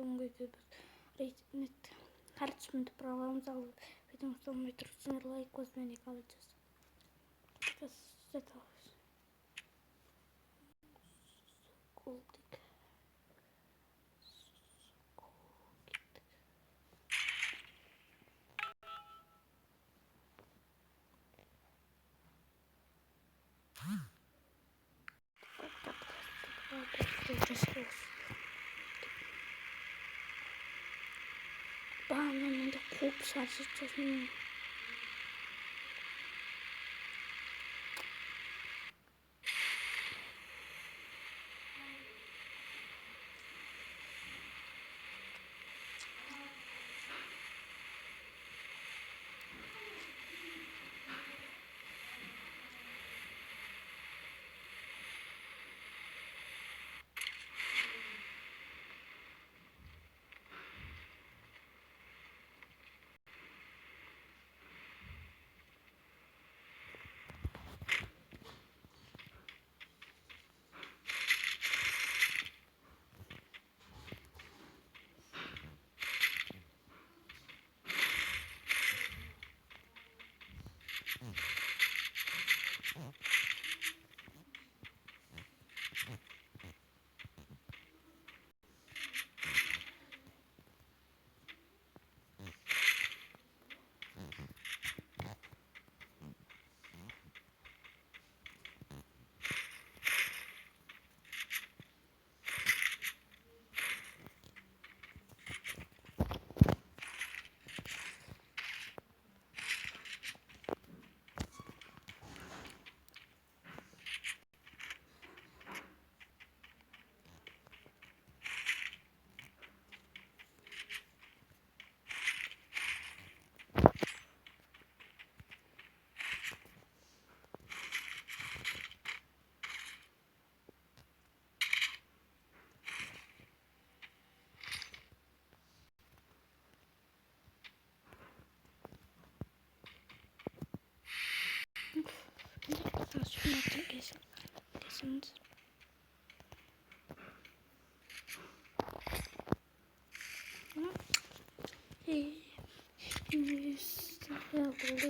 тунга рейтинг харчманд программ зал ведомство метросны лайк возьмени колледжес. Это култик. Bana da kop sarsıtacağız. Şunu kesiniz.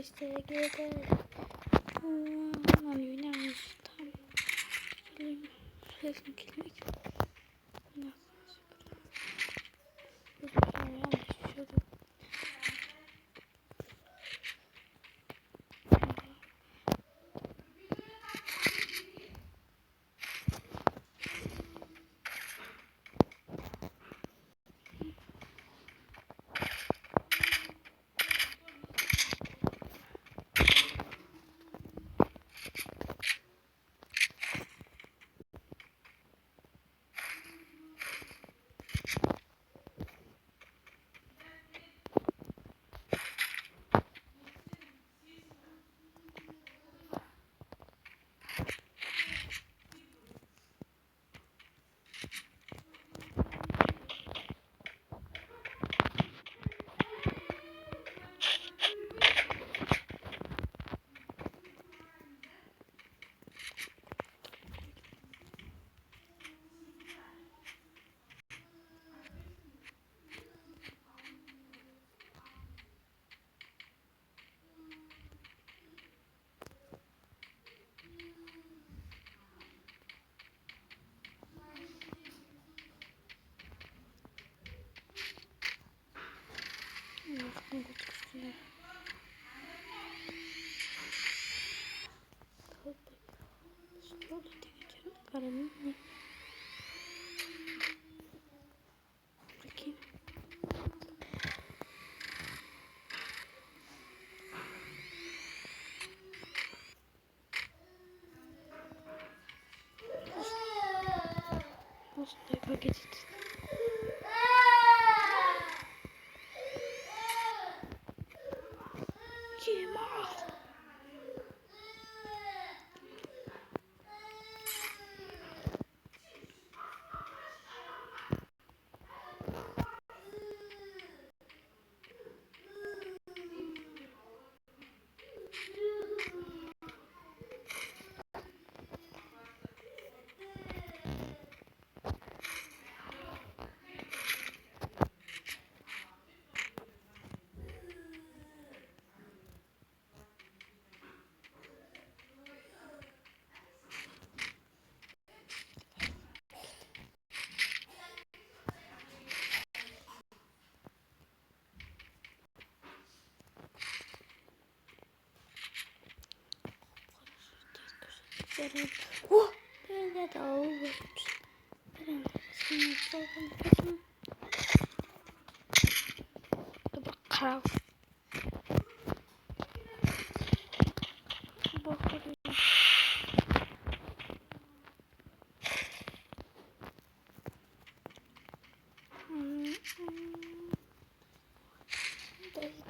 İşte gider. Oynamış tam. Sesini kilmek. Oh! Böyle de olmuş. Dur bakalım. Bakalım.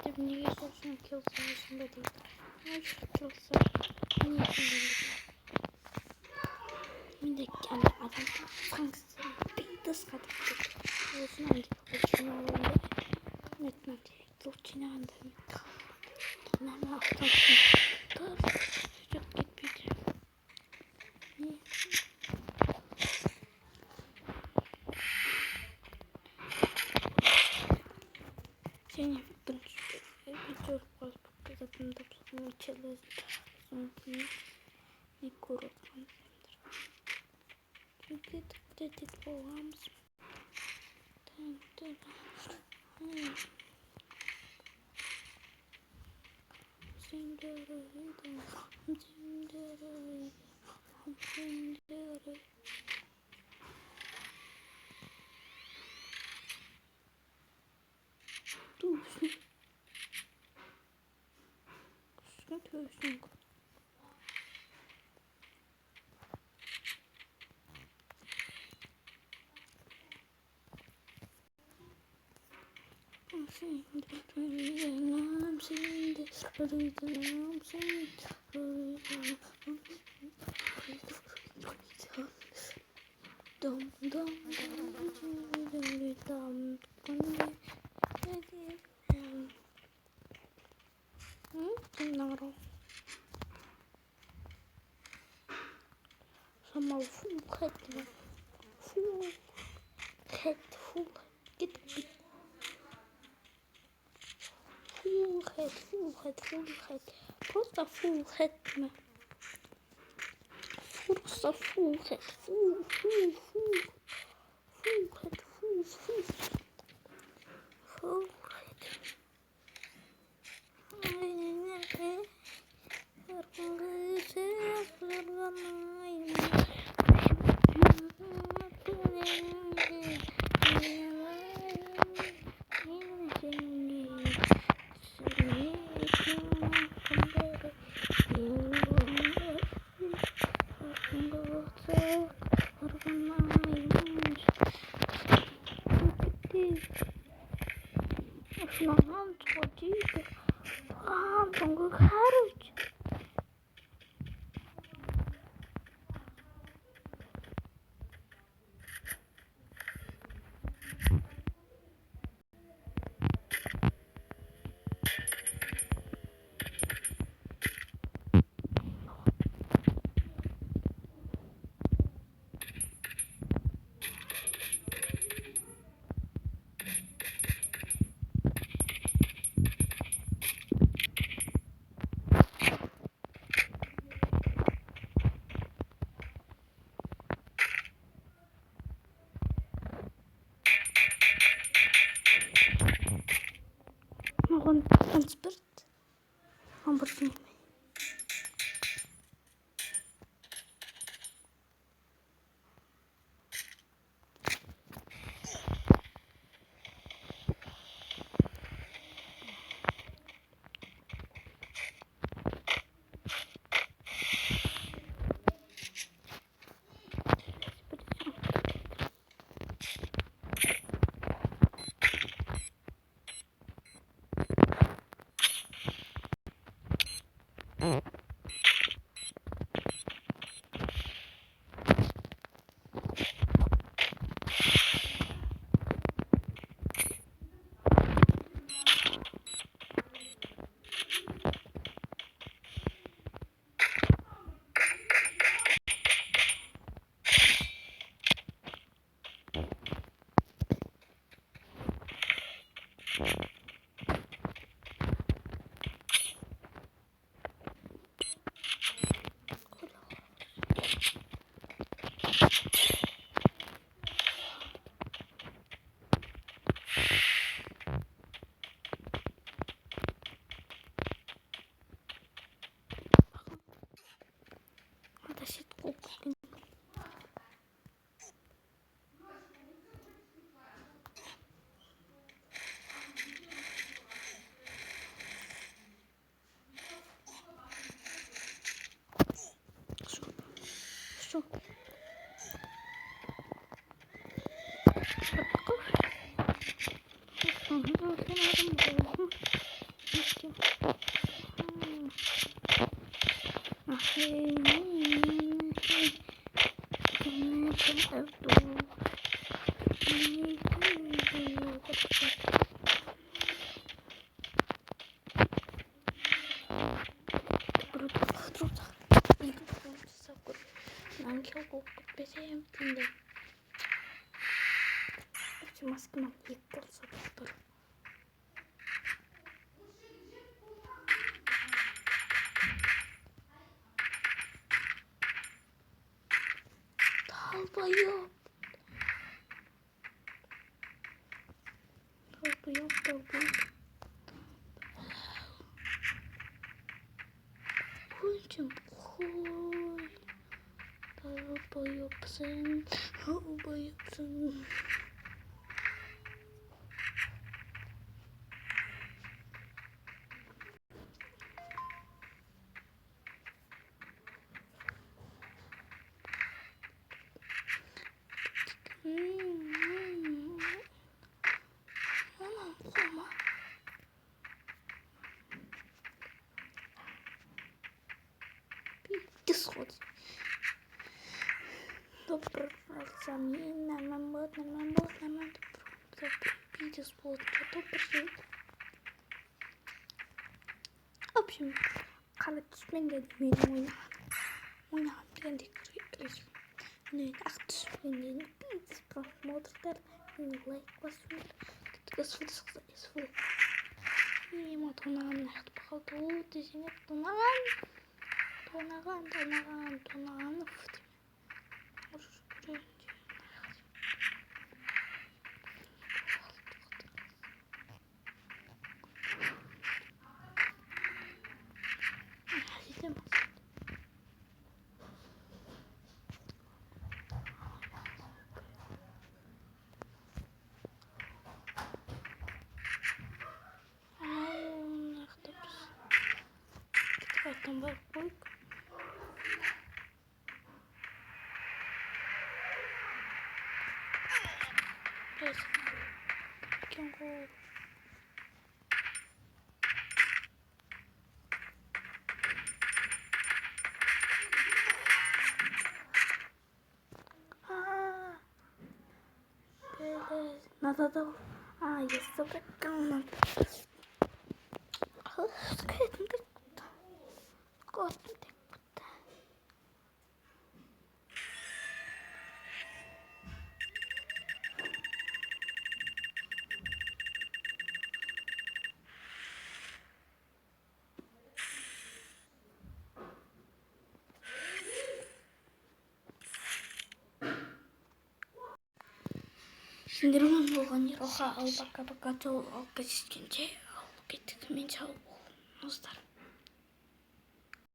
Dedim niye sorsun ki o sırasında değil. Ay şu kılsa. Niye şimdi? Bir de kendi adam sanki bir de sıkıntı. Olsun hangi kapıcını alındı. Netmen Luçin'i andım. Kinama attım. Dur. Çok gitmeyeceğim. Niye? Seni video Facebook zaten da çalış. Ne korkmam. Çünkü dedik babamız. Sama full head. Full head. Git. Full head. Просто full head mi? Просто full head. Full head. Full head. Aynen öyle. Основном твой Богу Харуч. Он транспорт. Он больше не. 남겨고 빼세요. 근데 마스크만 입고 써봤더라. 더워요. 좀 콜. 더워요. 무슨 더워요. 무슨 고마. Discord. Добро сами нам Discord. В общем, короче, мен de ойнаған дегенде мен ақшымен просмотрдар лайк басыңдар свои ема тонаған нақты қалды десеңе тонаған Там бар койка. Кенгуру. Надо. Я собрал. Синдромом болған ероха ал пока-пока жол алып кеткенше алып кеттік мен жауып достар.